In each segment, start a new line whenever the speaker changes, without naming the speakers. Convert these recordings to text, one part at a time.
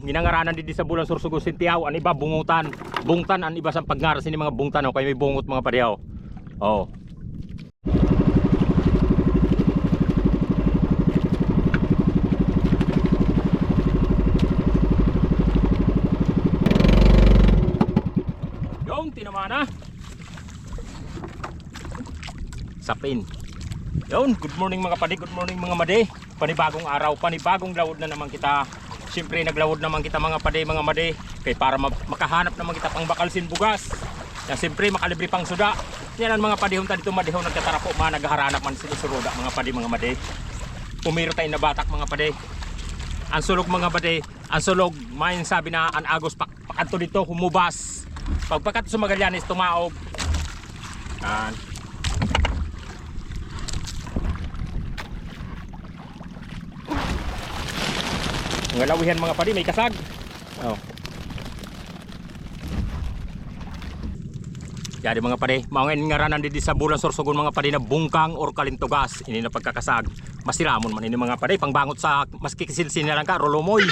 ginangaranan di sa bulan Sorsogon Sintiaw, an iba bungutan, bungtan an iba sa pagngaras ni mga bungtan kay may bungot mga padiyaw. Oh. Yung tinamana. Sapin. Yun, good morning mga padi, good morning mga made. Panibagong araw, panibagong lawod na naman kita. Siyempre naglawod naman kita mga padi, mga made. Kaya para makahanap naman kita pang bakalsin bugas. Yan, siyempre makalibre pang suda. Yan ang mga padihon ta dito madihon nagtatarapo man naghahanap man sinusuroda mga padi, mga made. Pumiro tayo na batak mga padi. Ang sulog mga padi, ang sulog, main sabi na an agos pakanto dito humubas. Pagpakat sa Magallanes tumaog. Yan. Mga lawihan mga padi, may kasag. Oh. Jadi mga padi, mga ngaranan di sa bulan Sorsogon mga padi na bungkang or kalintugas. Ini na pagkakasag. Masiramon man ini mga padi, pangbangot sa maski kisilsin na lang ka, rolomoy.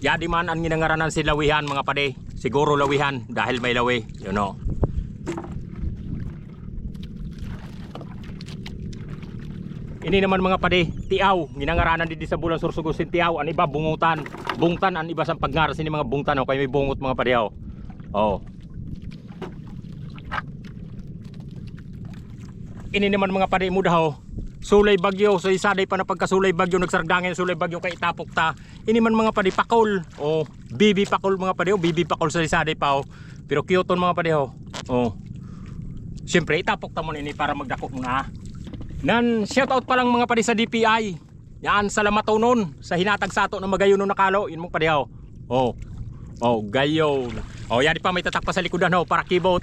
Jadi man ang ginangaranan si lawihan mga padi. Siguro lawihan dahil may lawi, you know. Ini naman mga padi, tiaw, ginangaranan di sa bulan Sorsogon Sintiaw, an iba bungutan, bungtan an iba sa pagngaras ni mga bungtan kay may bungot mga padiyaw. Oh. Ini naman mga padi mudaw, sulay bagyo, sa isaday pa na pagkasulay bagyo nagsargdangin sulay bagyo kay itapok ta. Ini man mga padi pakol, oh, bibi pakol mga padiyaw, bibi pakol sa isaday pa oh. Pero cute mga padiyaw. Oh. Siyempre itapok ta mo ini para magdako muna. Nan shoutout pa lang mga padi sa DPI. Yan salamat nun sa hinatag sa ato na magayon no nakalo. Yun mong padihaw. Oh. Oh, gayon. Oh, yan pa may tatak pa sa likodan ho para kibot.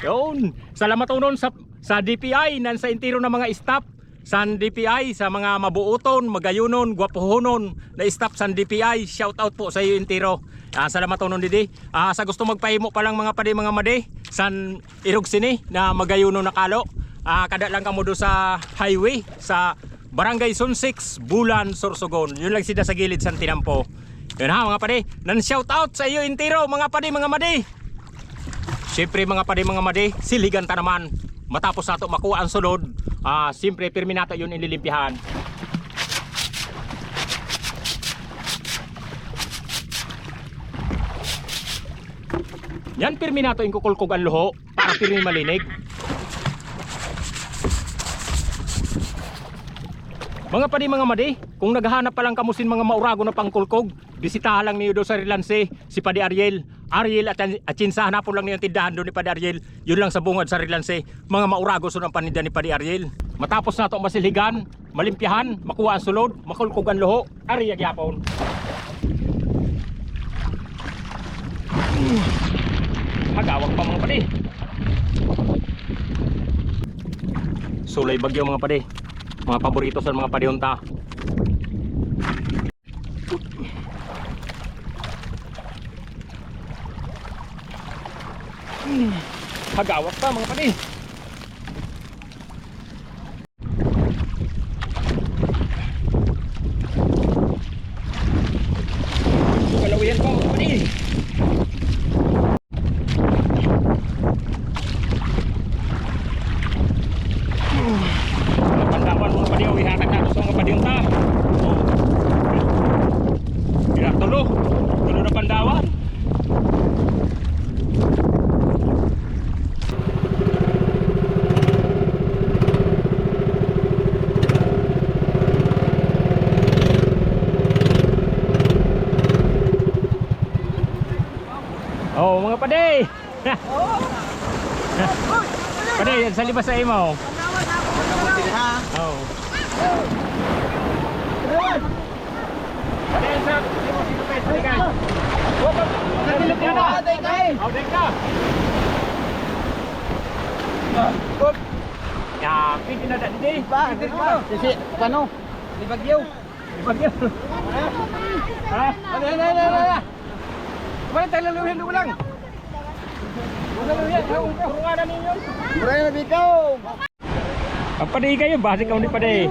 Yun. Salamat nun sa DPI nan sa intiro na mga staff sa DPI, sa mga mabuuton, magayunon, gwapohonon na staff sa DPI. Shoutout po sa iyo intiro. Salamat nun didi. Sa gusto magpahimo pa lang mga padi, mga made san irog sini na magayuno nakalo. Kada lang kamo do sa highway sa Barangay Zone 6, Bulan, Sorsogon. Yun lang sila sa gilid sa tinampo. Yun ha mga padi, nan shout out sa iyo intiro mga padi, mga madi. Siyempre mga padi, mga madi, siligan ta naman. Matapos nato makuha ang sulod, siyempre pirmi nato yun ililimpihan. Yan pirmi nato inkukulkog ang luho para pirmi malinig. Mga padi, mga madi, kung naghahanap pa lang kamusin mga maurago na pangkulkog, bisitahan lang niyo do sa Rilanse si Padi Ariel. Ariel at Chinsa, hanapon lang niyo ang tindahan doon ni Padi Ariel. Yun lang sa bungad sa Rilanse. Mga maurago so ng paninda ni Padi Ariel. Matapos na ito masilhigan, malimpyahan, makuha ang sulod, makulkog ang luho, ari yagyapon. Hagawag pa mga padi. Sulay bagyo mga padi. Mga paborito sa mga padihonta. Hagawak pa mga padi. Kalawihan pa mga padi. Oh, mga pade. Pade, yan sa libas sa imo. Oh. Pade, sa imo si Pupet, kan. Oh, deka. Ya, pwede na dati.
Sisi, kano? Di Bagyo.
Di Bagyo. Ha?
Ano. Kemarin tayo laluhin dulu lang. Laluhin, kurungan ninyo. Kurungan na bikaw.
Apa deh kayo? Bahasa kamu di pade.